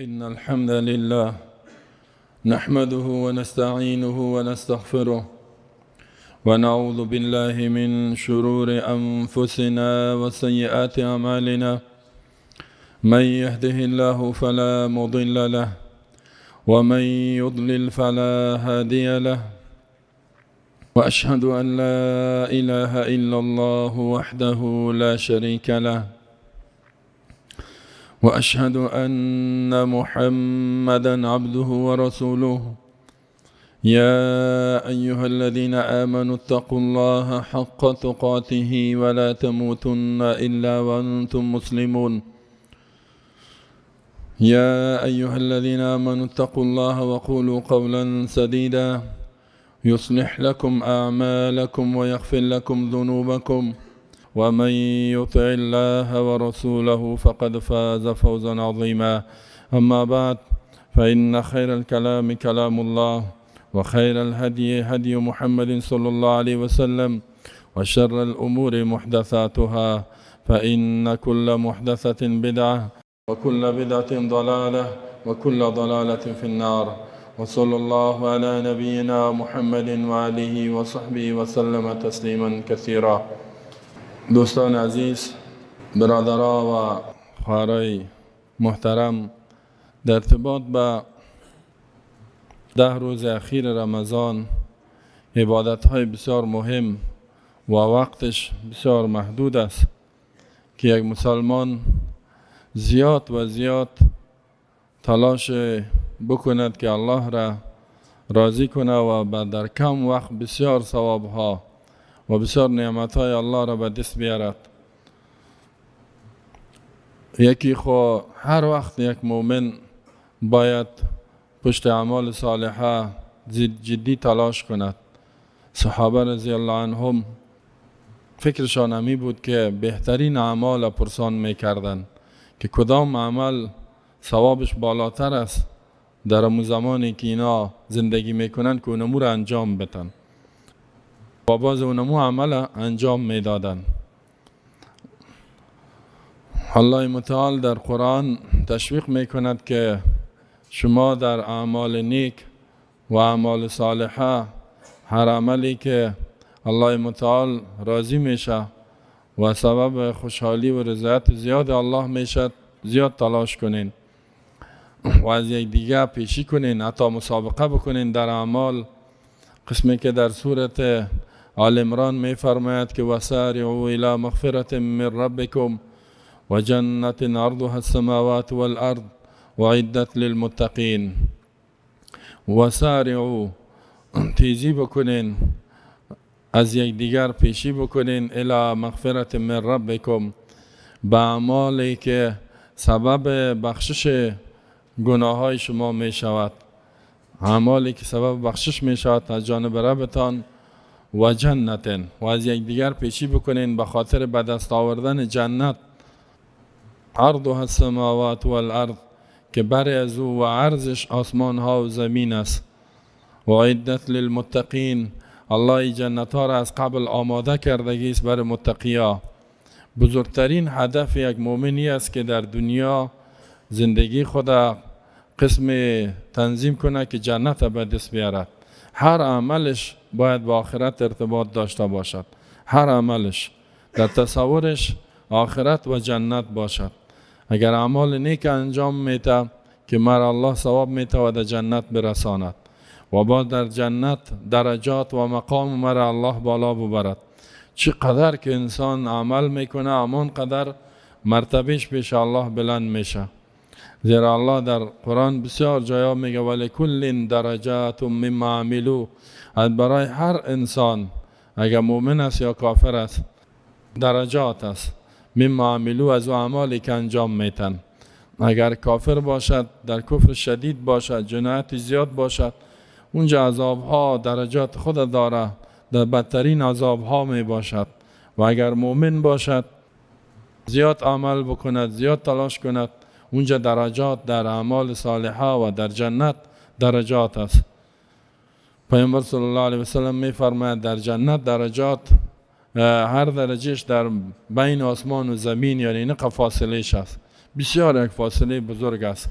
إن الحمد لله نحمده ونستعينه ونستغفره ونعوذ بالله من شرور أنفسنا وسيئات أعمالنا. من يهده الله فلا مضل له ومن يضلل فلا هادي له، وأشهد أن لا إله إلا الله وحده لا شريك له، وأشهد أن محمدا عبده ورسوله. يا أيها الذين آمنوا اتقوا الله حق تقاته ولا تموتن إلا وأنتم مسلمون. يا أيها الذين آمنوا اتقوا الله وقولوا قولا سديدا يصلح لكم أعمالكم ويغفر لكم ذنوبكم، ومن يطع الله ورسوله فقد فاز فوزا عظيما. أما بعد، فإن خير الكلام كلام الله، وخير الهدي هدي محمد صلى الله عليه وسلم، وشر الأمور محدثاتها، فإن كل محدثة بدعة، وكل بدعة ضلالة، وكل ضلالة في النار. وصلى الله على نبينا محمد وآله وصحبه وسلم تسليما كثيرا. دوستان عزیز، برادران و خواهرای محترم، در ارتباط با 10 روز اخیر رمضان، عبادت های بسیار مهم و وقتش بسیار محدود است که یک مسلمان زیاد و زیاد تلاش بکند که الله را راضی کنه و در کم وقت بسیار ثواب ها و بسیار نعمت های الله را به دست بیارد. یکی خو هر وقت یک مؤمن باید پشت اعمال صالحه جدی تلاش کند. صحابه رضی الله عنهم فکرشان همی بود که بهترین اعمال پرسان میکردند که کدام عمل ثوابش بالاتر است در امو زمانی که اینا زندگی میکنن که اونمو را انجام بدن و باز اونمو عمل انجام میدادن. الله متعال در قرآن تشویق میکند که شما در اعمال نیک و اعمال صالحه، هر عملی که الله متعال راضی میشه و سبب خوشحالی و رضایت زیاد الله میشد، زیاد تلاش کنین و از یک دیگه پیشی کنین، حتی مسابقه بکنین در اعمال. قسمی که در سورت آل عمران می فرماید که وسارعوا الی مغفرة من ربکم و جنت عرضها السماوات والارض وعدت للمتقین. وسارعوا، تیزی بکنین، از یک دیگر پیشی بکنین، الی مغفرة من ربکم، به اعمالی که سبب بخشش گناه های شما می شود، اعمالی که سبب بخشش می شود از جانب ربتان، و جنت، و از یک دیگر پیشی بکنین به خاطر به دست آوردن جنت، عرضها السماوات والارض، که بر از او و عرضش آسمان ها و زمین است، و عدت للمتقین، الله جنت ها را از قبل آماده کردگی است بر متقیا. بزرگترین هدف یک مؤمنی است که در دنیا زندگی خود قسم تنظیم کنه که جنت به دست بیارد. هر عملش باید با آخرت ارتباط داشته باشد، هر عملش در تصورش آخرت و جنت باشد. اگر اعمال نیک انجام میده که مر الله ثواب میده و در جنت برساند و با در جنت درجات و مقام مر الله بالا ببرد. چقدر که انسان عمل میکنه امان قدر مرتبهش پیش الله بلند میشه، زیرا الله در قرآن بسیار جایا میگه ولکل درجات مما عملوا، از برای هر انسان اگر مؤمن است یا کافر است درجات است، مما عملوا، از اعمالی که انجام میتن. اگر کافر باشد، در کفر شدید باشد، جنایت زیاد باشد، اونجا عذاب ها درجات خود داره، در بدترین عذاب ها می باشد. و اگر مؤمن باشد، زیاد عمل بکند، زیاد تلاش کند، اونجا درجات در اعمال صالحه و در جنت درجات است. پیامبر صلی الله علیه و سلم می فرماید در جنت درجات هر درجهش در بین آسمان و زمین یعنی نقف فاصله است، بسیار یک فاصله بزرگ است.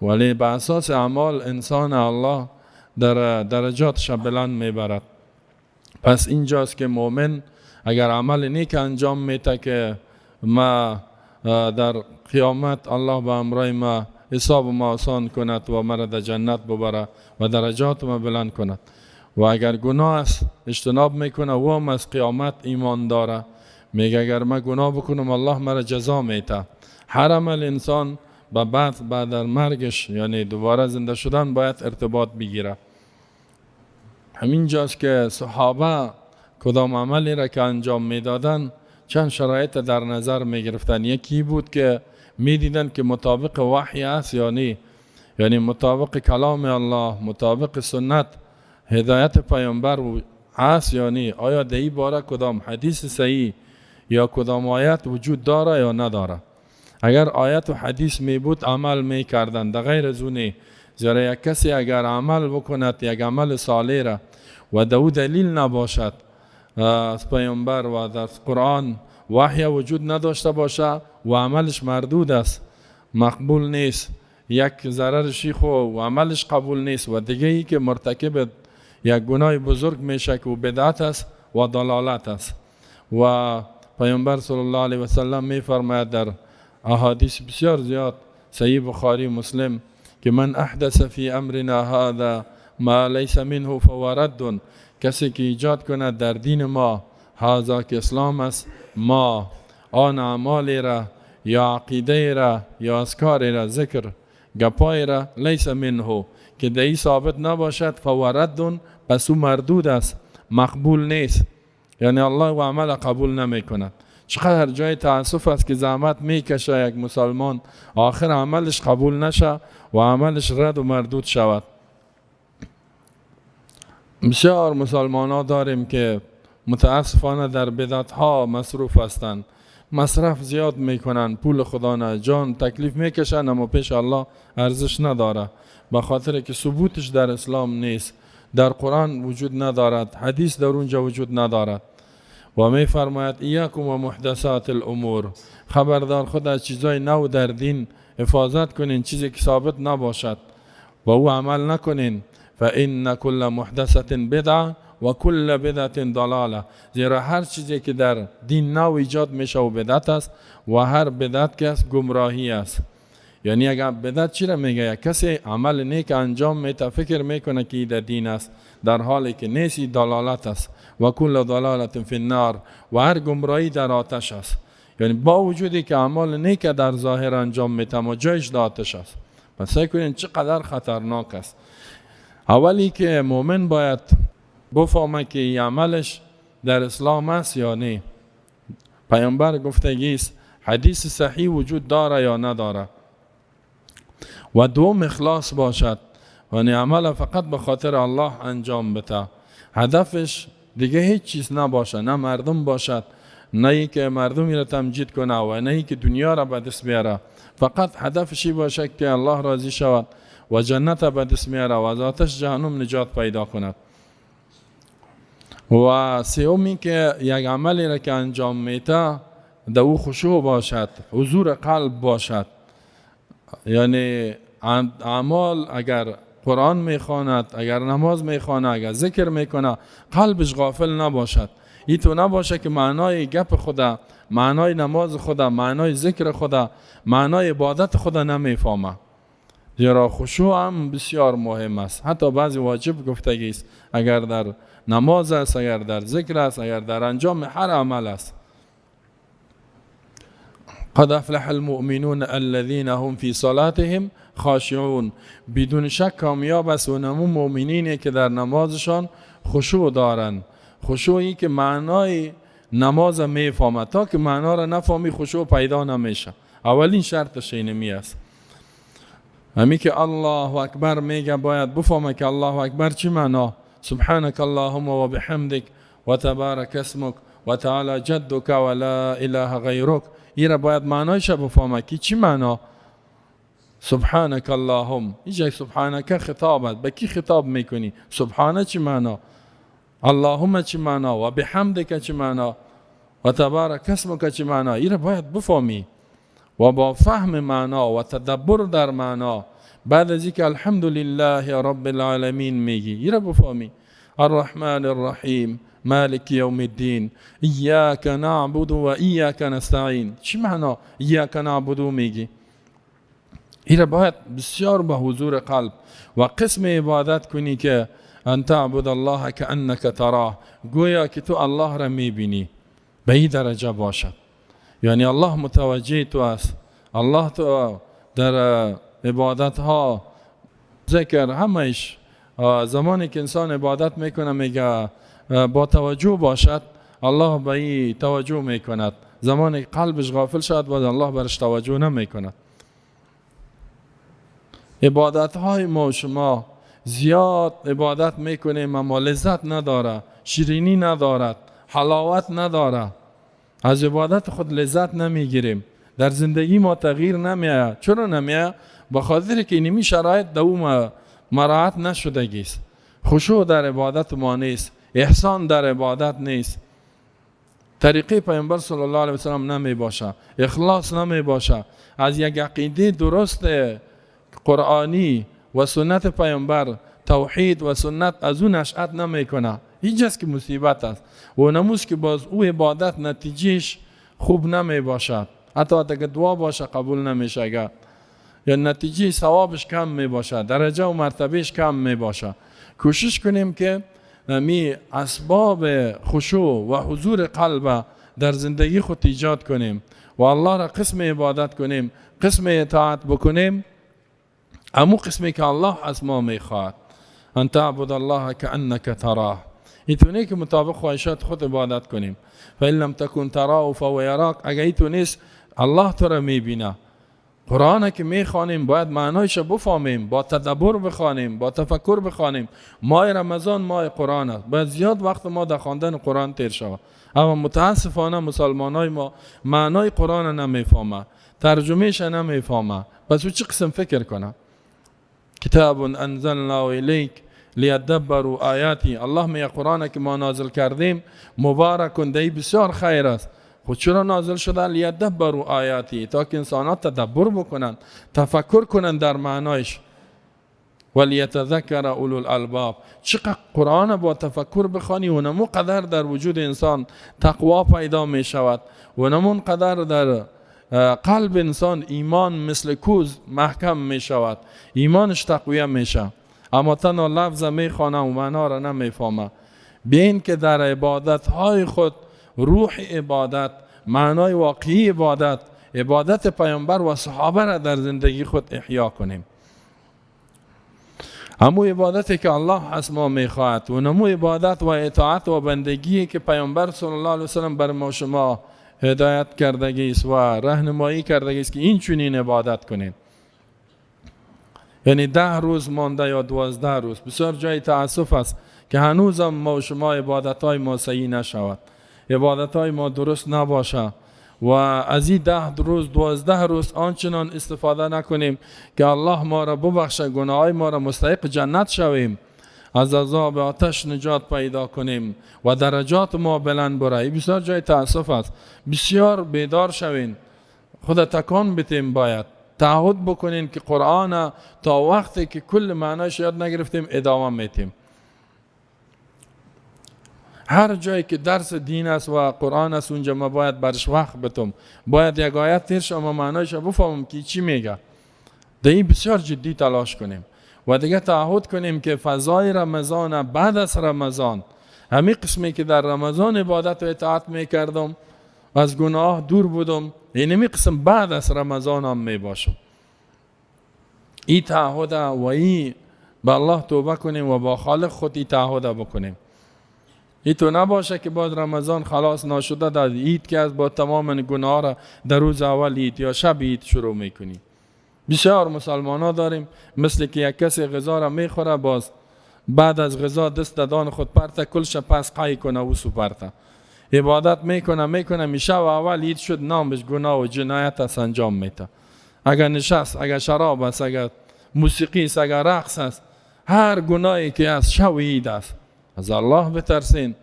ولی به اساس اعمال انسان الله در درجاتش بلند میبرد. پس اینجاست که مؤمن اگر عمل نیک انجام میده که ما در قیامت الله به امرای ما حساب ما آسان کند و مرا در جنت ببره و درجات ما بلند کند. و اگر گناه است اجتناب میکنه و هم از قیامت ایمان داره، میگه اگر من گناه بکنم الله مرا جزا میده. هر عمل انسان بعد در مرگش یعنی دوباره زنده شدن باید ارتباط بگیره. همین جاست که صحابه کدام عملی را که انجام میدادن چند شرایط در نظر میگرفتن. یکی بود که میدیدن که مطابق وحی است یعنی مطابق کلام الله، مطابق سنت هدایت پیامبر است، یعنی آیا در این باره کدام حدیث صحیح یا کدام آیت وجود داره یا نداره. اگر آیت و حدیث می بود عمل می کردن، در غیر از اونه زیرا یک کسی اگر عمل بکند یک عمل صالح را و دو دلیل نباشد از پیامبر و در قرآن وحی وجود نداشته باشه و عملش مردود است، مقبول نیست، یک ضرر شیخ و عملش قبول نیست و دیگه ای که مرتکب یک گناه بزرگ میشه که بدعت است و ضلالت است. و پیامبر صلی الله علیه و سلم میفرماید در احادیث بسیار زیاد صحیح بخاری مسلم که من احدث فی امرنا هذا ما لیس منه فهو رد، کسی که ایجاد کند در دین ما هذا که اسلام است ما آن اعمالی را یا عقیده را یا اذکار را ذکر گپای را لیس منه که دهی ثابت نباشد فهو رد، پس او مردود است، مقبول نیست، یعنی الله و عمل قبول نمی کند. چقدر جای تأسف است که زحمت میکشه یک مسلمان آخر عملش قبول نشه و عملش رد و مردود شود. بسیار مسلمان ها داریم که متاسفانه در بدعت ها مصروف هستند، مصرف زیاد میکنن، پول خدا نه جان تکلیف میکشن اما پیش الله ارزش نداره، به خاطر که ثبوتش در اسلام نیست، در قرآن وجود ندارد، حدیث در اونجا وجود ندارد. و می فرماید ایاکم و محدثات الامور، خبردار خود از چیزای نو در دین حفاظت کنین، چیزی که ثابت نباشد و او عمل نکنین. فان کل محدثه بدعه و کل بدعه ضلاله، زیرا هر چیزی که در دین نو ایجاد میشه و بدعت است و هر بدعت که است گمراهی است. یعنی اگر بدعت چی را میگه؟ یک کسی عمل نیک انجام میده فکر میکنه که در دین است در حالی که نیست، ضلالت است. و کل ضلالت فی النار، و هر گمراهی در آتش است. یعنی با وجودی که اعمال نیک در ظاهر انجام میده اما جایش در آتش است. پس فکر کنین چقدر خطرناک است. اولی که مؤمن باید بفهمه که این عملش در اسلام است یا نه. پیامبر گفتگی است، حدیث صحیح وجود داره یا نداره. و دوم اخلاص باشد، یعنی عمل فقط به خاطر الله انجام بده، هدفش دیگه هیچ چیز نباشه، نه مردم باشد، نه ای که مردمی را تمجید کنه و نه ای که دنیا را به دست بیاره، فقط هدفشی باشه که الله راضی شود و جنت به دست بیاره و از آتش جهنم نجات پیدا کند. و سومی که یک عملی را که انجام میده در او خشوع باشد، حضور قلب باشد. یعنی اعمال اگر قرآن میخواند، اگر نماز میخواند، اگر ذکر میکنه، قلبش غافل نباشد. این تو نباشه که معنای گپ خدا، معنای نماز خدا، معنای ذکر خدا، معنای عبادت خدا نمیفهمه. زیرا خشوع هم بسیار مهم است. حتی بعضی واجب گفتگی است، اگر در نماز است، اگر در ذکر است، اگر در انجام هر عمل است. قد افلح المؤمنون الذين هم في صلاتهم خاشعون، بدون شک کامیاب است اونمون مؤمنینی که در نمازشان خشوع دارند. خشوعی که معنای نماز میفهمه، تا که معنا را نفهمی خشوع پیدا نمیشه. اولین شرطش اینمی است. همین که الله اکبر میگه باید بفهمه که الله اکبر چی معنا؟ سبحانك اللهم و بحمدک و تبارک اسمک و تعالی جدک و لا اله غیرک. این را باید معنایش بفهمه که چی معنا؟ سبحانك اللهم، اینجا سبحانك خطاب است، به کی خطاب میکنی؟ سبحانه چی معنا؟ اللهم چی معنا؟ و بحمدک چی معنا؟ و تبارک اسمک چی معنا؟ این را باید بفهمی و با فهم معنا و تدبر در معنا بعد از اینکه الحمدلله رب العالمین میگی، این را بفهمی. الرحمن الرحیم مالک یوم الدین ایاک نعبد و ایاک نستعین. چی معنا ایاک نعبد میگی؟ این را باید بسیار به حضور قلب و قسم عبادت کنی که ان تعبد الله کانک تراه، گویا که تو الله را میبینی. به این درجه باشد، یعنی الله متوجه تو است. الله تو در عبادت ها، ذکر همش، زمانی که انسان عبادت میکنه میگه با توجه باشد، الله به این توجه میکند. زمانی قلبش غافل شد بعد الله برش توجه نمیکند. عبادت های ما و شما زیاد عبادت میکنیم اما لذت نداره، شیرینی ندارد، حلاوت نداره. از عبادت خود لذت نمیگیریم، در زندگی ما تغییر نمیاد. چرا نمیاد؟ به خاطر که اینمی شرایط دوم مراعات نشدگی است. خشوع در عبادت ما نیست، احسان در عبادت نیست، طریقه پیامبر صلی الله علیه و سلم نمی باشه، اخلاص نمی باشه، از یک عقیده درست قرآنی و سنت پیامبر، توحید و سنت از اون نشأت نمی کنه. هیچ که مصیبت است و نموز که باز او عبادت نتیجهش خوب نمی باشد. حتی اگر دعا باشه قبول نمیشه، یا نتیجه ثوابش کم می باشه، درجه و مرتبهش کم می باشه. کوشش کنیم که می اسباب خشوع و حضور قلب در زندگی خود ایجاد کنیم و الله را قسم عبادت کنیم، قسم اطاعت بکنیم، امو قسمی که الله از ما میخواد. ان تعبد الله کانک تراه، اینطوری که مطابق خواهشات خود عبادت کنیم. فإن لم تكن تراه فهو يراك، اگر اینطور نیست الله تو را میبینه. قرآن که میخوانیم باید معنایش بفهمیم، با تدبر بخوانیم، با تفکر بخوانیم. ماه رمضان ماه قرآن است، باید زیاد وقت ما در خواندن قرآن تیر شود. اما متاسفانه مسلمانای ما معنای قرآن نمیفهمه، ترجمهش نمیفهمه. پس او چه قسم فکر کنه؟ کتاب انزلنا الیک لیدبروا آیاتی، الله میگه قرآن که ما نازل کردیم مبارک دی بسیار خیر است. خود چرا نازل شده؟ لیدبروا آیاتی، تا که انسانات تدبر بکنن، تفکر کنن در معنایش. ولیتذکر اولو الالباب، چقدر قرآن با تفکر بخوانی و نمو قدر در وجود انسان تقوا پیدا می شود و نمون قدر در قلب انسان ایمان مثل کوز محکم می شود، ایمانش تقویه می شود. اما تنها لفظ می خوانه و معنا را نمی فهمه. بین که در عبادت های خود روح عبادت، معنای واقعی عبادت، عبادت پیامبر و صحابه را در زندگی خود احیا کنیم. همو عبادتی که الله از ما میخواهد و نمو عبادت و اطاعت و بندگی که پیامبر صلی الله علیه وسلم بر ما شما هدایت کردگی است و راهنمایی کردگی است که این چنین عبادت کنید. یعنی 10 روز مانده یا 12 روز. بسیار جای تأسف است که هنوزم ما و شما عبادت‌های ما صحیح نشود، عبادت‌های ما درست نباشه و از این 10 روز 12 روز آنچنان استفاده نکنیم که الله ما را ببخشه، گناه‌های ما را مستحق جنت شویم، از عذاب آتش نجات پیدا کنیم و درجات ما بلند بره. بسیار جای تأسف است. بسیار بیدار شوین، خود تکان بتیم، باید تعهد بکنین که قرآن تا وقتی که کل معناش یاد نگرفتیم ادامه میتیم. هر جایی که درس دین است و قرآن است اونجا ما باید برش وقت بتم، باید یک آیت تیر شما معنایش بفهمم که چی میگه. این بسیار جدی تلاش کنیم و دیگه تعهد کنیم که فضای رمضان بعد از رمضان، همین قسمی که در رمضان عبادت و اطاعت میکردم، از گناه دور بودم، اینمی قسم بعد از رمضان هم می باشم. این تعهد و این به الله توبه کنیم و با خالق خود این تعهد بکنیم. این تو نباشه که بعد رمضان خلاص ناشده در عید که از با تمام گناه را در روز اول عید یا شب عید شروع میکنی. بسیار مسلمان ها داریم مثل که یک کسی غذا را میخوره، باز بعد از غذا دست دادان خود پرته کلش پس قای کنه و سپرته. عبادت میکنه میشه و اول عید شد نامش گناه و جنایت است انجام میده. اگر نشست، اگر شراب است، اگر موسیقی است، اگر رقص است، هر گناهی که است شب عید است. از الله بترسین.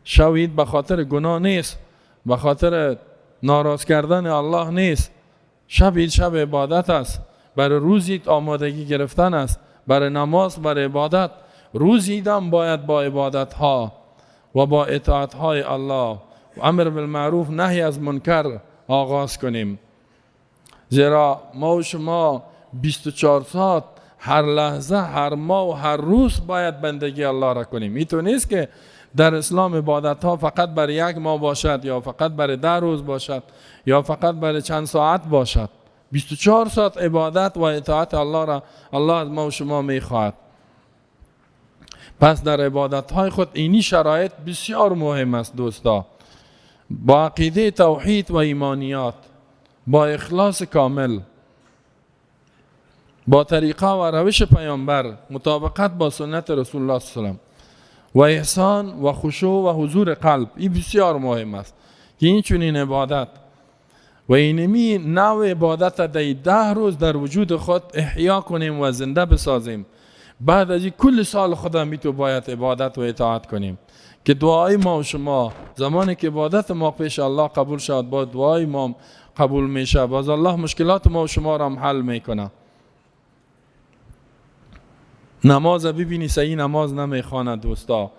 شب عید به خاطر گناه نیست، به خاطر ناراض کردن الله نیست. شب عید شب عبادت است. برای روزی آمادگی گرفتن است، برای نماز، برای عبادت. روزی دم باید با عبادت ها و با اطاعت های الله و امر بالمعروف نهی از منکر آغاز کنیم. زیرا ما و شما 24 ساعت هر لحظه، هر ماه و هر روز باید بندگی الله را کنیم. این نیست که در اسلام عبادت ها فقط برای یک ماه باشد، یا فقط برای 10 روز باشد، یا فقط برای چند ساعت باشد. 24 ساعت عبادت و اطاعت الله را الله از ما و شما میخواهد. پس در عبادت های خود اینی شرایط بسیار مهم است دوستا. با عقیده توحید و ایمانیات، با اخلاص کامل، با طریقه و روش پیامبر، مطابقت با سنت رسول الله صلی الله علیه و و احسان و خشوع و حضور قلب. این بسیار مهم است که این چنین عبادت و اینمی نوع عبادت در 10 روز در وجود خود احیا کنیم و زنده بسازیم. بعد از این کل سال خدا می تو باید عبادت و اطاعت کنیم که دعای ما و شما زمانی که عبادت ما پیش الله قبول شد، با دعای ما قبول میشه، باز الله مشکلات ما و شما را هم حل میکنه. نماز ببینی صحیح نماز نمیخوانه دوستا،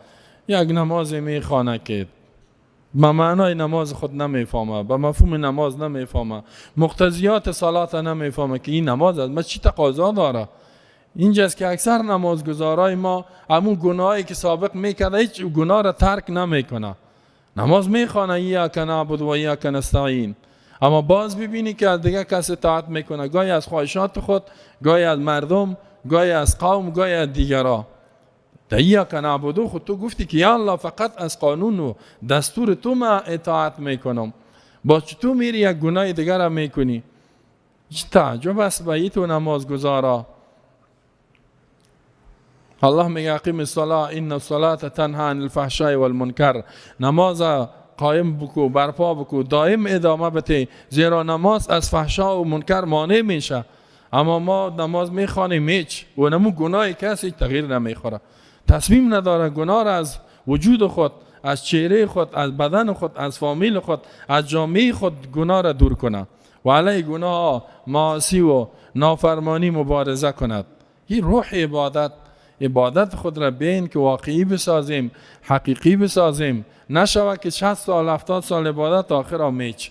یک نماز میخوانه که با معنای نماز خود نمیفهمه، با مفهوم نماز نمیفهمه، مقتضیات صلات نمیفهمه که این نماز از ما چی تقاضا داره. اینجاست که اکثر نمازگزارای ما همون گناهی که سابق میکرده هیچ گناه را ترک نمیکنه. نماز میخوانه ایاک نعبد و ایاک نستعین، اما باز ببینی که از دیگه کس اطاعت میکنه، گاهی از خواهشات خود، گاهی از مردم، گاهی از قوم، گاهی از دیگرا. ایاک نعبد خود تو گفتی که یا الله فقط از قانون و دستور تو ما اطاعت میکنم، باز تو میری یک گناه دیگر را میکنی. چه تعجب است به تو نمازگزارا. الله میگه اقیم الصلاة ان الصلاة تنهی عن الفحشاء والمنکر. نماز قائم بکو، برپا بکو، دائم ادامه بده، زیرا نماز از فحشا و منکر مانع میشه. اما ما نماز میخوانیم هیچ و نمو گناه کسی تغییر نمیخوره، تصمیم نداره گناه را از وجود خود، از چهره خود، از بدن خود، از فامیل خود، از جامعه خود گناه را دور کنه و علیه گناه، معاصی و نافرمانی مبارزه کند. این روح عبادت خود را بین که واقعی بسازیم، حقیقی بسازیم، نشوه که 60 سال 70 سال عبادت آخر آمیچ.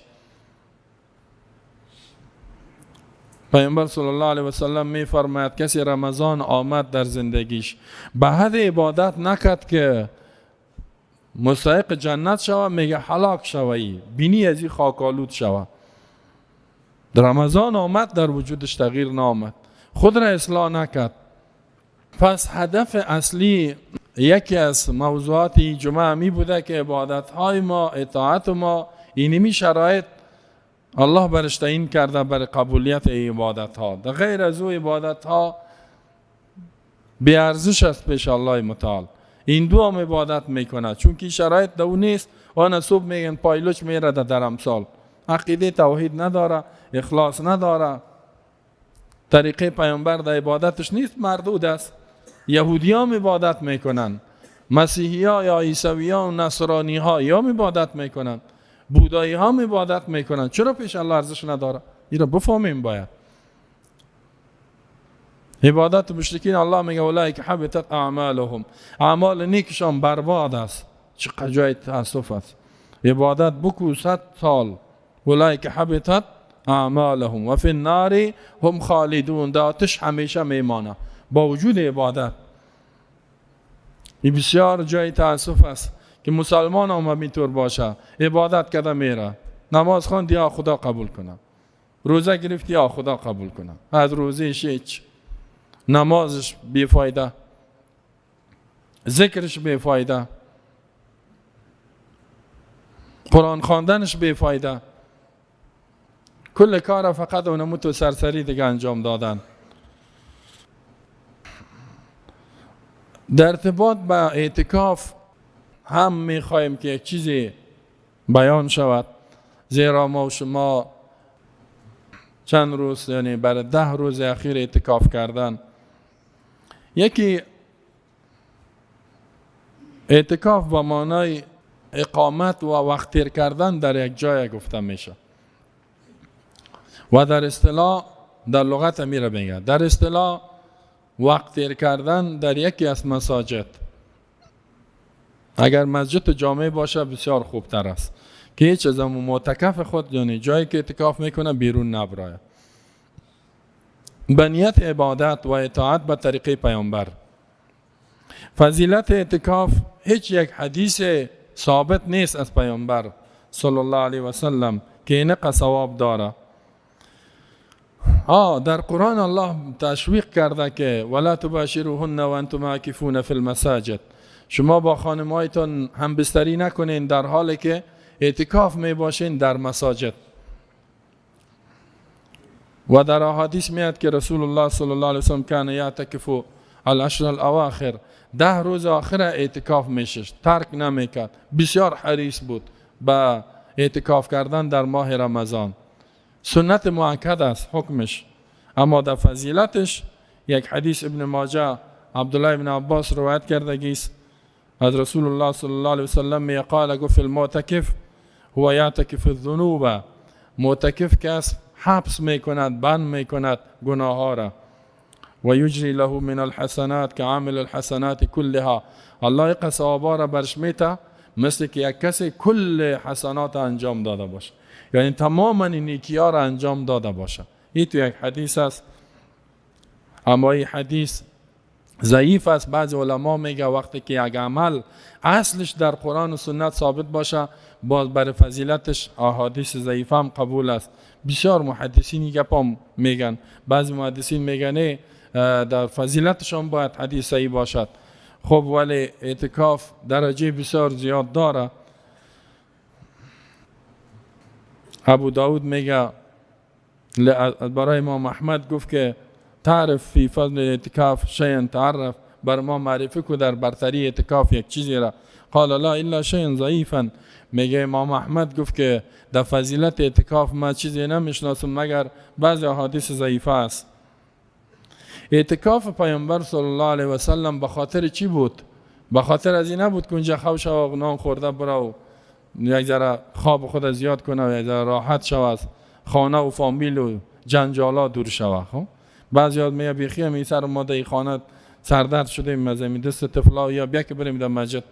پیامبر صلی الله علیه و سلم می فرماید کسی رمضان آمد در زندگیش به حد عبادت نکرد که مستحق جنت شوه، میگه هلاک شوی، بینی از این خاک آلود شوه. در رمضان آمد در وجودش تغییر نامد، خود را اصلاح نکرد. پس هدف اصلی یکی از موضوعات این جمعه می بوده که عبادت های ما، اطاعت ما، اینمی شرایط الله برش تعیین کرده برای قبولیت عبادت ها. در غیر از او عبادت ها بی ارزش است پیش الله متعال. این دو هم عبادت میکنه چون که شرایط دو نیست. آن صبح میگن پایلوچ میره در امثال، عقیده توحید نداره، اخلاص نداره، طریقه پیامبر در عبادتش نیست، مردود است. یهودی ها عبادت میکنن، مسیحی ها یا عیسوی ها و نصرانی ها یا عبادت میکنن، بودایی ها عبادت میکنن. چرا پیش الله ارزش نداره؟ این را بفهمیم. باید عبادت مشرکین الله میگه اولئک حبطت اعمالهم، اعمال نیکشان برباد است. چقدر جای تاسف است. عبادت بکو 100 سال، اولئک حبطت اعمالهم و فی النار هم خالدون، در آتش همیشه میمانه با وجود عبادت. این بسیار جای تاسف است که مسلمان هم اینطور باشه، عبادت کرده میره، نماز خواند یا خدا قبول کنه، روزه گرفت یا خدا قبول کنه، از روزهش هیچ، نمازش بیفایده، ذکرش بیفایده، قرآن خواندنش بیفایده، کل کار فقط اونمو تو سرسری دیگه انجام دادن. در ارتباط با اعتکاف هم میخوایم که یک چیزی بیان شود، زیرا ما و شما چند روز، یعنی برای 10 روز اخیر اعتکاف کردن. یکی اعتکاف با معنای اقامت و وقت تیر کردن در یک جای گفته میشه و در اصطلاح در لغت میره میگه. در اصطلاح وقت تیر کردن در یکی از مساجد، اگر مسجد جامع باشه بسیار خوبتر است که هیچ از معتکف خود یعنی جایی که اعتکاف میکنه بیرون نبرایه. بنیت عبادت و اطاعت به طریق پیامبر. فضیلت اعتکاف هیچ یک حدیث ثابت نیست از پیامبر صلی الله علیه و سلم که اینقدر ثواب داره. در قرآن الله تشویق کرده که ولا تباشروهن و انتم عاکفون فی المساجد، شما با خانمایتان همبستری نکنین در حالی که اعتکاف می باشین در مساجد. و در احادیث میاد که رسول الله صلی الله علیه و سلم کان یعتکف العشر الاواخر، 10 روز آخر اعتکاف میشد، ترک نمیکرد، بسیار حریص بود با اعتکاف کردن در ماه رمضان. سنت مؤکد است حکمش، اما در فضیلتش یک حدیث ابن ماجه عبدالله ابن عباس روایت کرده است از رسول الله صلی الله علیه و سلم می قال گفت المعتکف هو یعتکف الذنوب، معتکف کس حبس میکند، بند میکند گناه ها را. و یجری له من الحسنات که عامل الحسنات کلها، الله ثوابا را برش میته مثل که یک کسی کل حسنات انجام داده باشه، یعنی تماما نیکی ها را انجام داده باشه. این تو یک حدیث است، اما این حدیث ضعیف است. بعضی علما میگه وقتی که یک عمل اصلش در قرآن و سنت ثابت باشه باز بر فضیلتش احادیث ضعیف هم قبول است. بسیار محدثین گپام میگن، بعضی محدثین میگن در فضیلتشان باید حدیث صحیح باشد. خب ولی اعتکاف درجه بسیار زیاد داره. ابو داود میگه برای امام احمد گفت که تعرف فی فضل اعتکاف شیئا تعرف، بر ما معرفی کو در برتری اعتکاف یک چیزی را. قال لا الا شیئا ضعیفا، میگه امام احمد گفت که در فضیلت اعتکاف ما چیزی نمیشناسم مگر بعضی احادیث ضعیفه است. اعتکاف پیامبر صلی الله علیه و سلم به خاطر چی بود؟ به خاطر از این نبود که اونجا خوش و نان خورده بره و یک ذره خواب خود زیاد کنه و یک ذره راحت شوه از خانه و فامیل و جنجالا دور شوه. خب بعضی ها میگه بیخی می سر ما در خانه سردرد شده مزه دست طفلا یا بیا که بریم در مسجد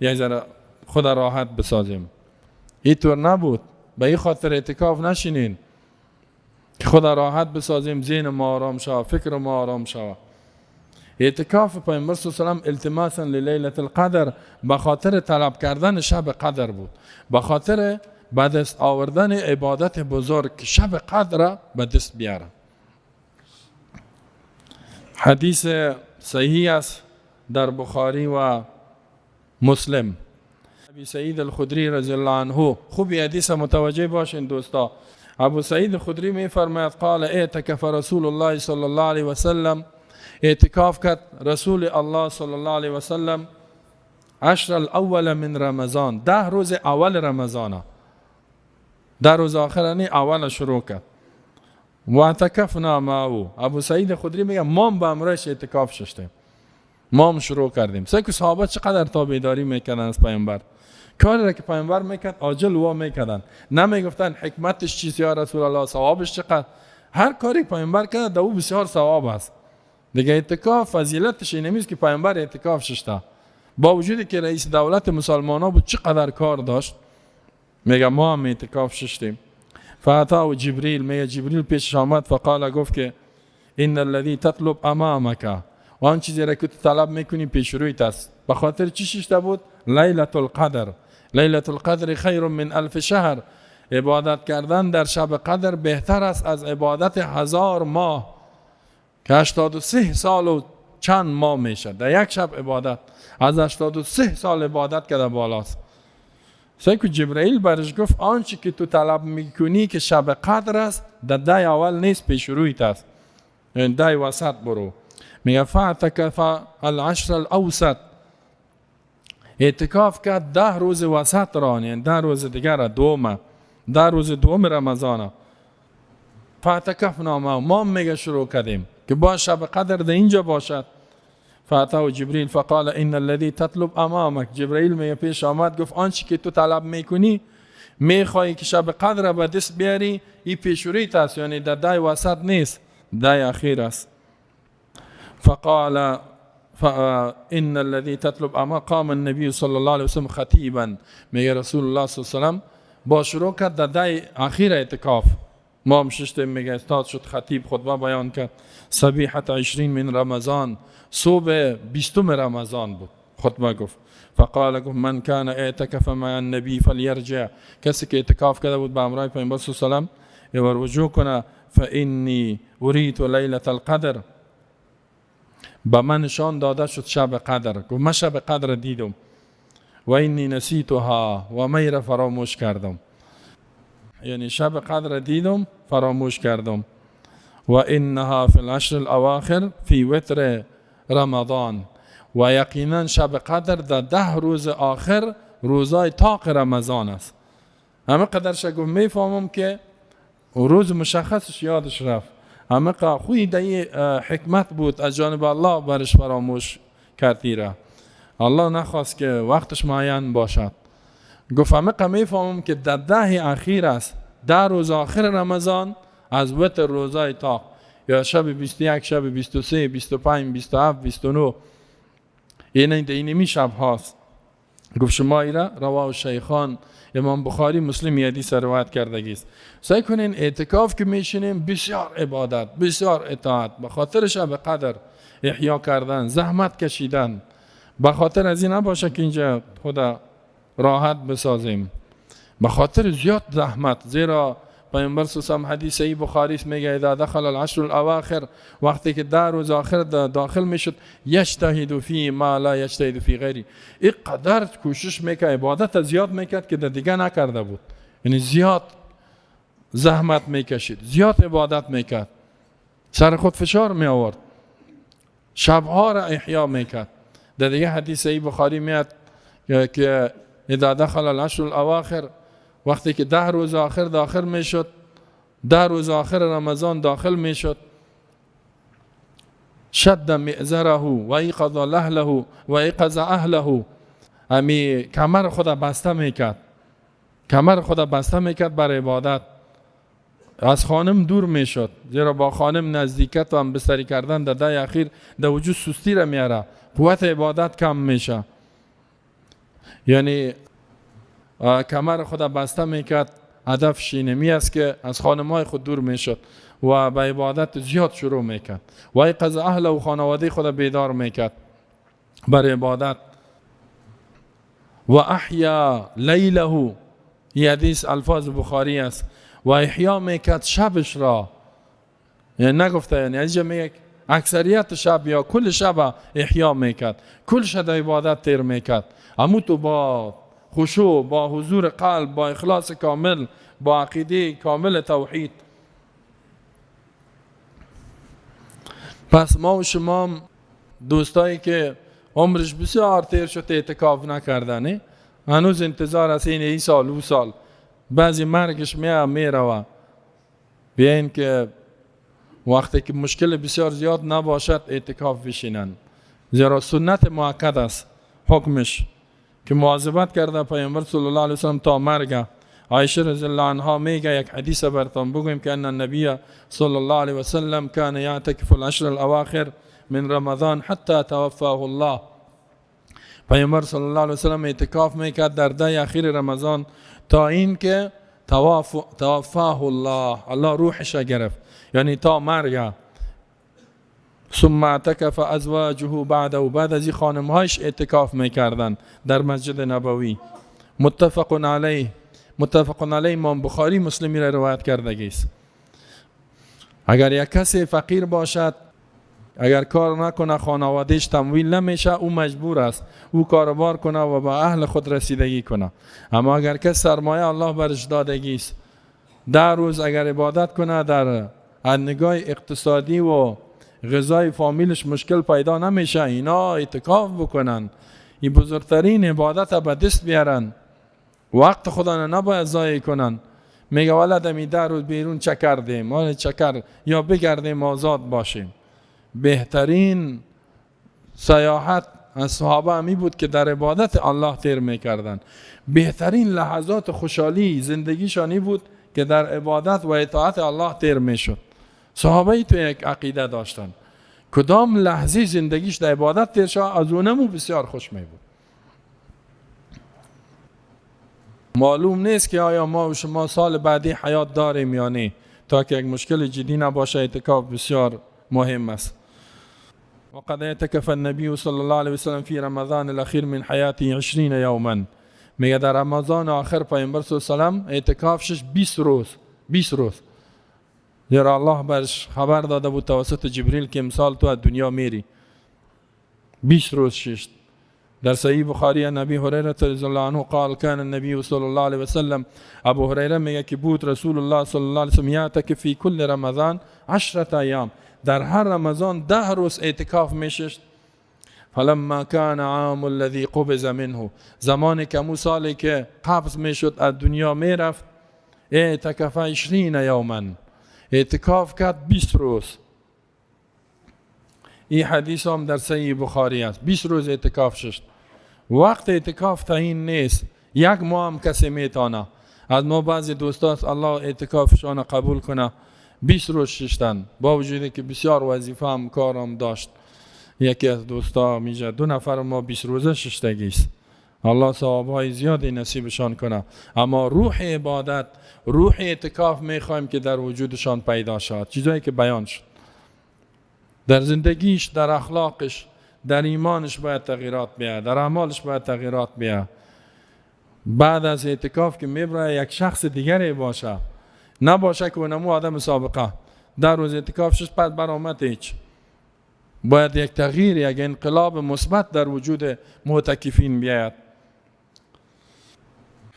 یک ذره خود راحت بسازیم. اینطور نبود. به این خاطر اعتکاف نشینین که خود راحت بسازیم، ذهن ما آرام شوه، فکر ما آرام شوه. اعتکاف پیامبر صلی الله علیه و سلم التماسا للیلة القدر به خاطر طلب کردن شب قدر بود، به خاطر به دست آوردن عبادت بزرگ که شب قدر به دست بیاره. حدیث صحیح است در بخاری و مسلم. ابی سعید الخدری رضی الله عنه، خوبی حدیث متوجه باشین دوستا. ابو سعید الخدری می فرماید قال اعتکف رسول الله صلی الله علیه و سلم، اعتکاف کرد رسول الله صلی الله علیه و سلم 10 الاول من رمضان، 10 روز اول رمضان، 10 روز آخرانی اول شروع کرد. و اعتکفنا معه، ابو سعید خدری میگه ما با امرش اعتکاف شدیم، ما شروع کردیم. که صحابه چقدر تابعداری میکردن از پیامبر، کاری را که پیامبر میکرد عاجل وا میکردن، نمیگفتن حکمتش چیست یا رسول الله، ثوابش چقدر. هر کاری پیامبر کرد دو بسیار ثواب است. دیگه اعتکاف فضیلتش اینه که پیامبر اعتکاف شده، با وجودی که رئیس دولت مسلمانان بود چقدر کار داشت. میگه ما هم اعتکاف شدیم. فاتا و جبریل، میگه جبریل پیش آمد فقال، گفت که ان الذي تطلب امامك، و آن چیزی را که تو طلب میکنی پیش رویت است. به خاطر چی شده بود؟ لیلة القدر. لیلة القدر خیر من 1000 شهر، عبادت کردن در شب قدر بهتر است از عبادت 1000 ماه که 83 سال و چند ماه میشه. در یک شب عبادت از 83 سال عبادت کرده بالاست. که جبرائیل برش گفت آنچه که تو طلب میکنی که شب قدر است در 10 اول نیست، پیش رویت است، 10 وسط برو. میگه فاعتکف العشر الاوسط، اعتکاف کرد 10 روز وسط را، یعنی 10 روز دیگر دوم، 10 روز دوم رمضان. فاعتکفنا ما میگه شروع کردیم که با شب قدر در اینجا باشد. فاتا جبریل فقال ان الذي تطلب امامك، جبرائیل می پیش آمد گفت آنچه که تو طلب میکنی میخوای که شب قدر به دست بیاری، این پیش رویت است، یعنی در 10 وسط نیست، ده اخیر است. فقال ان الذي تطلب اما قام النبي صلی الله علیه وسلم خطیبا، میگه رسول الله صلی الله علیه وسلم با شروع کرد در ده اخیر اعتکاف. ما هم ششتیم، میگه استاد شد خطیب خطبه بیان کرد. صبیحة 20 من رمضان، صبح 20 رمضان بود خطبه گفت. فقال گفت من کان اعتکف مع النبی فلیرجع، کسی که اعتکاف کرده بود با همراه پیامبر صلی الله علیه و آله رجوع کنه. فانی اریت لیلة القدر، به من نشان داده شد شب قدر. گفت من شب قدر دیدم. و اینی نسیتها، و میره فراموش کردم. یعنی شب قدر دیدم فراموش کردم. و انها فی العشر الاواخر فی وتر رمضان، و یقینا شب قدر در 10 روز آخر روزای طاق رمضان است. همه قدرش گفت میفهمم که روز مشخصش یادش رفت، همه خوی دایی حکمت بود از جانب الله برش فراموش کردی را. الله نخواست که وقتش معین باشد. گفت همه میفهمم که در 10 اخیر است، 10 روز آخر رمضان از وتر روزای طاق، یا شب 21، شب 23، 25، 27، 29، اینمی شب هاست. گفت شما ایره رواه شیخان، امام بخاری مسلم حدیث روایت کردگی است. سعی کنین اعتکاف که میشینیم بسیار عبادت، بسیار اطاعت، به خاطر شب قدر احیا کردن، زحمت کشیدن، به خاطر از این نباشه که اینجا خدا راحت بسازیم، به خاطر زیاد زحمت. زیرا پیامبر صلی الله علیه و آله حدیث صحیح بخاری میگه اذا دخل العشر الاواخر، وقتی که 10 روز آخر داخل میشد، یجتهد فی ما لا یجتهد فی غیری، اینقدر کوشش میکرد، عبادت زیاد میکرد که دیگه نکرده بود. یعنی زیاد زحمت میکشید، زیاد عبادت میکرد، سر خود فشار می آورد، شبها را احیا میکرد. در دیگه حدیث صحیح بخاری میاد که اذا دخل العشر الاواخر، وقتی که 10 روز آخر داخل میشد، 10 روز آخر رمضان داخل میشد، شد مئزره و ایقظ لهله و ایقظ اهله، امی کمر خدا بسته میکرد، کمر خدا بسته میکرد بر عبادت. از خانم دور میشد، زیرا با خانم نزدیکت و همبستری کردن در 10 اخیر در وجود سستی را میاره، قوت عبادت کم میشه. یعنی کمر خدا بسته میکرد. هدفش اینمی است که از خانم‌های خود دور میشد و به عبادت زیاد شروع میکرد. و ایقظ اهل و خانواده خدا بیدار میکرد بر عبادت. و احیا لیله، این حدیث الفاظ بخاری است. و احیا میکرد شبش را، یعنی نگفته، یعنی اینجا میگه اکثریت شب یا کل شب احیا میکرد، کل شب عبادت تیر میکرد. اما تو با خشوع، با حضور قلب، با اخلاص کامل، با عقیده کامل توحید. پس ما و شما دوستایی که عمرش بسیار تیر شد اعتکاف نکردنه، هنوز انتظار است این سال و سال، بعضی مرگش میروه. بیاین که وقتی که مشکل بسیار زیاد نباشد اعتکاف بشینن، زیرا سنت مؤکد است حکمش که مواظبت کرده پیامبر صلی الله علیه و سلم تا مرگ. عایشه رضی الله عنها میگه، یک حدیث براتون بگویم که ان النبی صلی الله علیه و سلم کان یعتکف العشر الاواخر من رمضان حتی توفاه الله. پیامبر صلی الله علیه و سلم اعتکاف میکرد در 10 اخیر رمضان تا اینکه توفاه الله، الله روحش گرفت، یعنی تا مرگ. ثم اعتکف ازواجه بعد، و بعد از این خانمهایش اعتکاف میکردن در مسجد نبوی. متفق علیه امام بخاری مسلمی را روایت کرده است. اگر یک کسی فقیر باشد، اگر کار نکنه خانوادهش تمویل نمیشه، او مجبور است او کاروبار کنه و به اهل خود رسیدگی کنه. اما اگر کس سرمایه الله برش دادگی است، 10 روز اگر عبادت کنه، در نگاه اقتصادی و غذای فامیلش مشکل پیدا نمیشه، اینا اعتکاف بکنن، این بزرگترین عبادت به دست بیارن، وقت خدا نباید ضایع کنن. میگه ولد می 10 روز بیرون چه کردیم، ما چکر یا بگردیم آزاد باشیم. بهترین سیاحت از صحابه همی بود که در عبادت الله تیر میکردن. بهترین لحظات خوشحالی زندگیشانی بود که در عبادت و اطاعت الله تیر میشد. صحابه تو یک عقیده داشتن، کدام لحظه زندگیش در عبادت تیر شد از اونمو بسیار خوش می بود. معلوم نیست که آیا ما و شما سال بعدی حیات داریم یا نه. تا که یک مشکل جدی نباشه اعتکاف بسیار مهم است. وقد اعتکف النبی صلی الله علیه وسلم فی رمضان الاخیر من حیاته 20 یوما. میگه در رمضان آخر پیامبر صلی الله علیه و سلم اعتکافش 20 روز. زیرا الله برش خبر داده بود توسط جبریل که امسال تو از دنیا میری. 20 روز ششت. در صحیح بخاری عن ابی هریره رضی الله عنه قال كان النبي صلی الله علیه و سلم، ابو هریره میگه که بود رسول الله صلی الله علیه و سلم یعتکف فی کل رمضان 10 ایام، در هر رمضان 10 روز اعتکاف میشست. فلما كان عام الذي قبض منه، زمانی که مو سالی که قبض میشد از دنیا میرفت، اعتکف 20 یوما، اعتکاف کرد 20 روز. این حدیث هم در صحیح بخاری است. 20 روز اعتکاف شد. وقت اعتکاف تعیین نیست، یک ماه هم کسی میتونه. از ما بعضی دوستان الله اعتکافشان قبول کنه 20 روز ششتن، با وجودی که بسیار وظیفه هم کارم داشت. یکی از دوستا میگه 2 نفر ما 20 روزه ششتگی است. الله ثوابای زیادی نصیبشان کنه. اما روح عبادت، روح اعتکاف میخوایم که در وجودشان پیدا شد. چیزایی که بیان شد در زندگیش، در اخلاقش، در ایمانش باید تغییرات بیاد، در اعمالش باید تغییرات بیاد. بعد از اعتکاف که میبره یک شخص دیگری باشه، نباشه که اونمو آدم سابقه. در روز اعتکافش پس برآمد هیچ. باید یک تغییر، یک انقلاب مثبت در وجود معتکفین بیاد.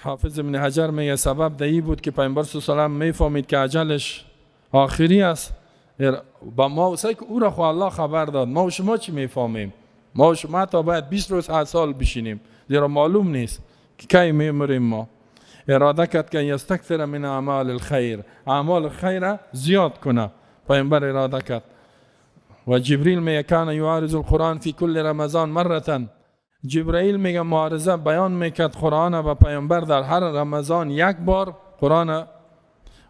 حافظ ابن حجر میگه سبب دایی بود که پیامبر صلی الله علیه و سلم میفهمید که اجلش آخری است. با ما واسه که او را خو الله خبر داد. ما و شما چی میفهمیم؟ ما و شما تا باید 20 روز 8 سال بشینیم، زیرا معلوم نیست که کی میمریم. ما اراده کرد که یستکثر من اعمال الخیر، اعمال خیر زیاد کنه. پیامبر اراده کرد. و جبریل میگه کان یعارض القرآن فی کل رمضان مرة. جبرائیل میگه معارضه بیان میکرد قرآن و پیامبر در هر رمضان یک بار قرآن.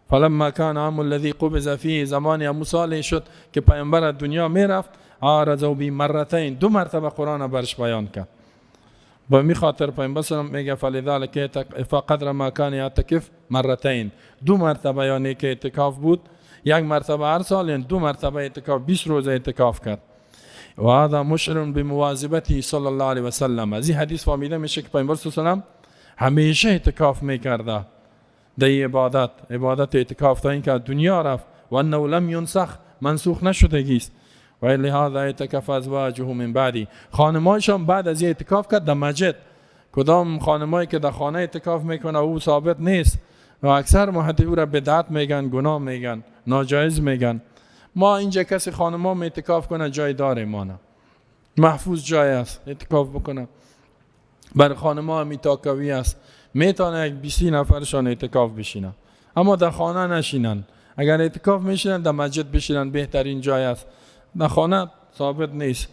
فلما كان عام الذي قبض فيه، زمانی همون سالی شد که پیامبر از دنیا میرفت، عارضه بی مرتين، 2 مرتبه قرآن برش بیان کرد. با می خاطر پیامبر صلی الله علیه و میگه فلذلك فقدر ما كان يعتكف مرتين، 2 مرتبه یعنی که اعتکاف بود، 1 مرتبه هر سال، یعنی 2 مرتبه اعتکاف، 20 روز اعتکاف کرد. و هذا مشعر بمواظبته صلی الله علیه و سلم. از این حدیث فهمیده میشه که پیامبر صلی الله علیه و همیشه اعتکاف میکرده. در عبادت اعتکاف تا اینکه دنیا رفت و انه لم ينسخ، منسوخ نشدگیست. و لهذا اعتکف ازواجه من بعدی، خانمایشان بعد از اعتکاف کرد در مسجد. کدام خانمایی که در خانه اعتکاف میکنه او ثابت نیست و اکثر محدثین او را بدعت میگن، گناه میگن، ناجایز میگن. ما اینجا کسی خانما اعتکاف کنه جای داره، ما نه، محفوظ جای است اعتکاف بکنه. بر خانما هم تاکوی است، میتونه یک 20 نفرشان اعتکاف بشینن، اما در خانه نشینن. اگر اعتکاف میشینن در مسجد بشینن، بهترین جای است. در خانه ثابت نیست.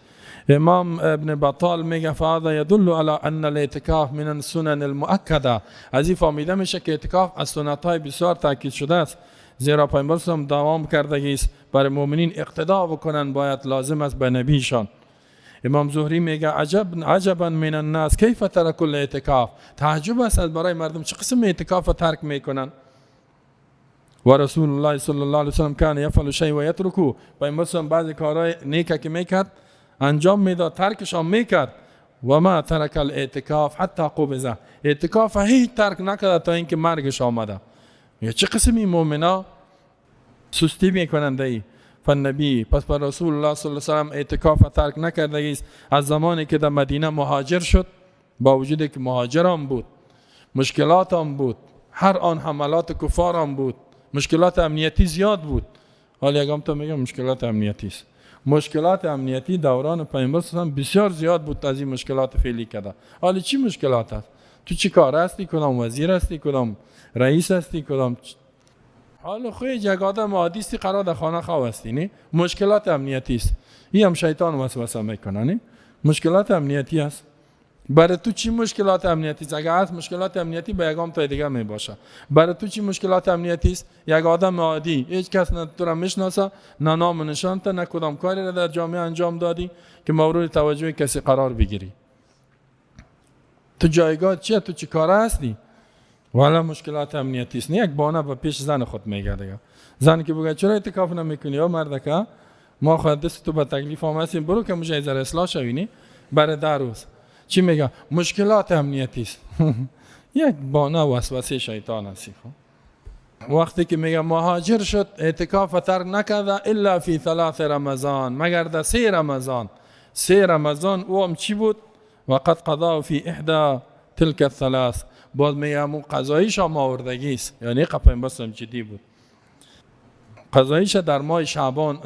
امام ابن بطال میگه فهذا يدل على ان الاعتکاف من السنن المؤکده. از این فهمیده میشه که اعتکاف از سنت های بسیار تاکید شده است، زیرا پیامبر صلی الله علیه و آله دوام کرده است برای مؤمنین اقتدا بکنن، باید لازم است به نبیشان. امام زهری میگه عجبا من الناس کیف ترک الاعتکاف، تعجب است برای مردم چه قسم اعتکاف ترک میکنن. و رسول الله صلی الله علیه و سلم کان یفعل شیء و یترکه، پیامبر صلی الله علیه و بعضی کارهای نیک که میکرد انجام میداد، ترکش هم میکرد. و ما ترک الاعتکاف حتی قبضه، اعتکاف هیچ ترک نکرد تا اینکه مرگش آمده. چه قسمی مؤمنا سستی میکنند ای فالنبی. پس بر رسول الله صلی الله علیه و سلم اعتکاف ترک نکرده است. از زمانی که در مدینه مهاجر شد، با وجودی که مهاجر هم بود، مشکلات هم بود، هر آن حملات کفار هم بود، مشکلات امنیتی زیاد بود. حالا یکم تو میگم مشکلات امنیتی است. مشکلات امنیتی دوران پیامبر صلی الله علیه و زیاد بود از این مشکلات فعلی کرده. حالا چی مشکلات است؟ تو چی کار هستی؟ کدام وزیر هستی؟ کدام رئیس هستی؟ کدام حالا خوی یک آدم عادی است قرار در خانه خواه هستی، نه؟ مشکلات امنیتی است. این هم شیطان وسوسه میکنه، نه؟ مشکلات امنیتی است. برای تو چی مشکلات امنیتی است؟ اگر هست مشکلات امنیتی به یگام تا دیگه می باشه. برای تو چی مشکلات امنیتی است؟ یک آدم عادی، هیچ کس نه تو را میشناسه، نه نام و نشانت، نه کدام کاری را در جامعه انجام دادی که مورد توجه کسی قرار بگیری. تو جایگاه چیه؟ تو چی کاره هستی؟ والا مشکلات امنیتی است. نه یک بانه به پیش زن خود میگه دیگه. زن که بگه چرا اعتکاف نمیکنی یا مردکه؟ ما خود دست تو به تکلیف آمدیم، برو که مجه ذره اصلاح شوینی برای 10 روز. چی میگه؟ مشکلات امنیتی است. یک بانه وسوسه شیطان است. وقتی که میگه مهاجر شد اعتکاف ترک نکرده الا فی 3 رمضان، مگر در 3 رمضان. 3 رمضان او هم چی بود؟ وقد قضا فی احدى تلك الثلاث. باز میگه همون قضاییش هم آوردگی است، یعنی قپیم بسم جدی بود. قضاییش در ماه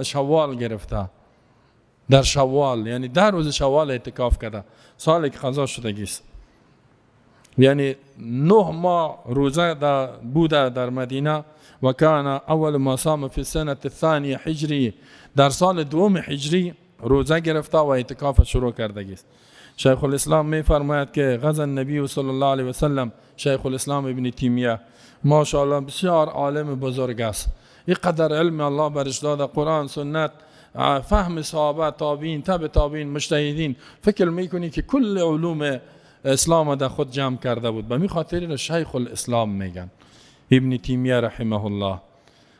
شوال گرفته، در شوال، یعنی 10 روز شوال اعتکاف کرده، سالی که قضا شدگی است. یعنی 9 ماه روزه بوده در مدینه و کان اول ما صام فی السنه الثانیه هجری، در سال 2 هجری روزه گرفته و اعتکاف شروع کردگی است. شیخ الاسلام می فرماید که غزا النبی صلی الله علیه و سلم، شیخ الاسلام ابن تیمیه ماشاءالله بسیار عالم بزرگ است، اینقدر علم الله برش داده، قرآن سنت، فهم صحابه، تابعین، تبع تابعین، مجتهدین، فکر میکنی که کل علوم اسلام در خود جمع کرده بود. به می خاطر شیخ الاسلام میگن، ابن تیمیه رحمه الله.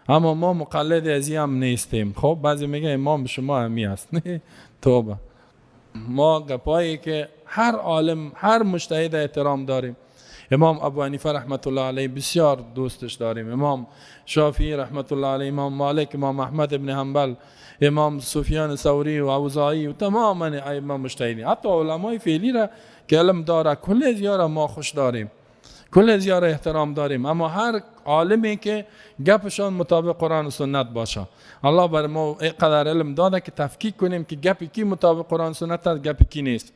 اما ما مقلد از هم نیستیم. خب بعضی میگه امام شما همی است. توبه. ما گپایی که هر عالم، هر مجتهد احترام داریم. امام ابو حنیفه رحمت الله علیه بسیار دوستش داریم، امام شافعی رحمت الله علیه، امام مالک، امام احمد ابن حنبل، امام سفیان ثوری و اوزاعی و تمام ائمه مجتهدین، حتی علمای فعلی را که علم داره کل از یارا ما خوش داریم، کل از یارا احترام داریم، اما هر عالمی که گپشان مطابق قرآن و سنت باشه. الله بر ما اینقدر علم داده که تفکیک کنیم که گپی کی مطابق قرآن و سنت است، گپی کی نیست.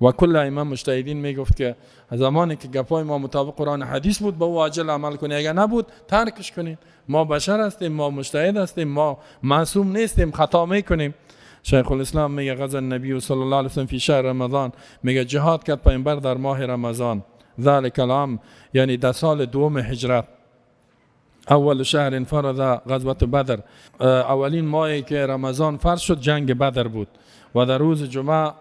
و کل ائمه مجتهدین میگفت که زمانی که گپای ما مطابق قرآن حدیث بود به او عاجل عمل کنید، اگر نبود ترکش کنید. ما بشر هستیم، ما مجتهد هستیم، ما معصوم نیستیم، خطا میکنیم. شیخ الاسلام میگه غزا النبی صلی الله علیه و سلم فی شهر رمضان، میگه جهاد کرد پیامبر در ماه رمضان، ذلک العام، یعنی در سال 2 هجرت، اول شهر انفرد غزوه بدر، اولین ماهی که رمضان فرض شد جنگ بدر بود و در روز جمعه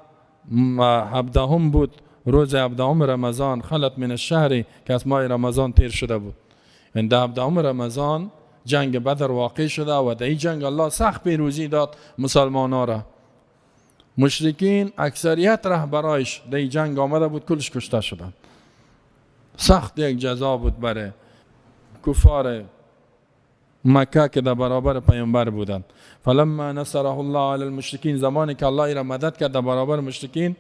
17 بود، روز 17 رمضان خلت من الشهر که از ماه رمضان تیر شده بود. این در 17 رمضان جنگ بدر واقع شده و در این جنگ الله سخت پیروزی داد مسلمانان را. مشرکین اکثریت رهبرایش در این جنگ آمده بود کلش کشته شدند. سخت یک جزا بود برای کفار مکه که در برابر پیامبر بودند. فلما نصره الله علی المشرکین، زمانی که الله را مدد کرد در برابر مشرکین،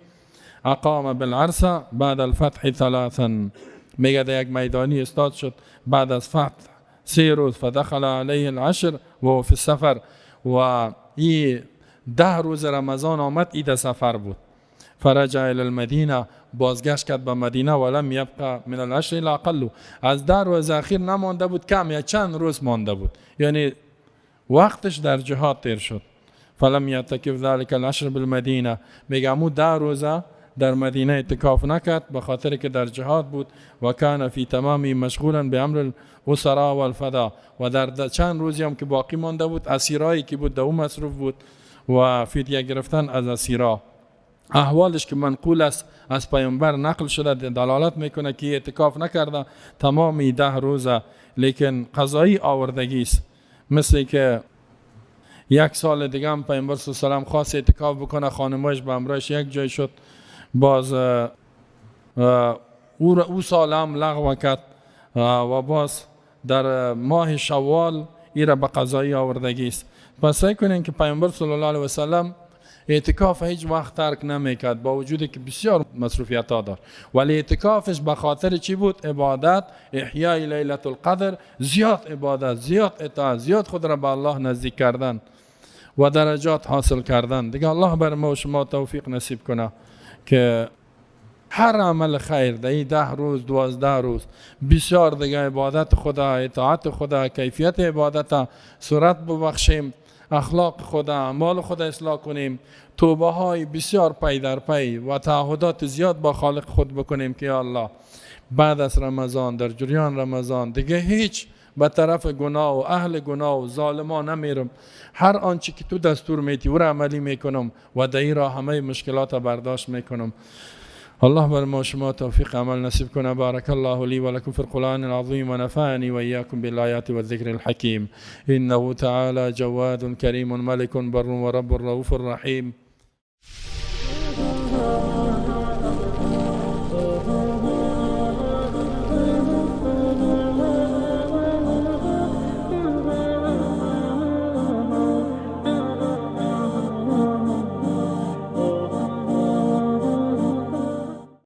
اقام بالعرس بعد الفتح 3، میگه در یک میدانی استاد شد بعد از فتح 3 روز، فدخل علیه العشر و فی السفر، و این 10 روز رمضان آمد، عید سفر بود. فرجع الى المدینه، بازگشت کرد به مدینه، ولم یبقى من العشر الا اقل، از 10 روز اخیر نمانده بود، کم یا چند روز مانده بود، یعنی وقتش در جهاد تیر شد. فلم یعتکف ذلك العشر بالمدینه، میگه امو 10 روزه در مدینه اعتکاف نکرد به خاطر که در جهاد بود. و کان فی تمامی مشغولا به امر الاسرا والفدا، و در چند روزی هم که باقی مانده بود اسیرایی که بود او مصروف بود و فدیه گرفتن از اسیرا. احوالش که منقول است از پیامبر نقل شده دلالت میکنه که اعتکاف نکرده تمامی 10 روزه، لیکن قضایی آوردگی است. مثل که 1 سال دیگه هم پیامبر صلی الله علیه و سلم خواست اعتکاف بکنه، خانمایش به همراهش یک جای شد، باز او سال هم لغو کرد و باز در ماه شوال ایره به قضایی آوردگی است. پس سعی کنین که پیامبر صلی الله علیه و سلم اعتکاف هیچ وقت ترک نمیکرد، با وجودی که بسیار مصروفیت ها داشت، ولی اعتکافش به خاطر چی بود؟ عبادت، احیای لیلة القدر، زیاد عبادت، زیاد اطاعت، زیاد خود را به الله نزدیک کردن و درجات حاصل کردن. دیگه الله بر ما و شما توفیق نصیب کنه که هر عمل خیر در 10 روز 12 روز بسیار دیگه عبادت خدا، اطاعت خدا، کیفیت عبادت صورت ببخشیم. اخلاق خود، اعمال خود اصلاح کنیم، توبه های بسیار پی در پی و تعهدات زیاد با خالق خود بکنیم که یا الله بعد از رمضان، در جریان رمضان دیگه هیچ به طرف گناه و اهل گناه و ظالمان نمیرم. هر آنچه که تو دستور میتی او را عملی میکنم و در این راه همه مشکلات برداشت میکنم. الله بر ما شما توفیق عمل نصیب کنه. بارک الله لی و لکم فی القرآن العظیم و نفعنی و ایاکم بالآیات و الذکر الحکیم. انه تعالی جواد کریم ملک بر و رب الرؤوف الرحیم.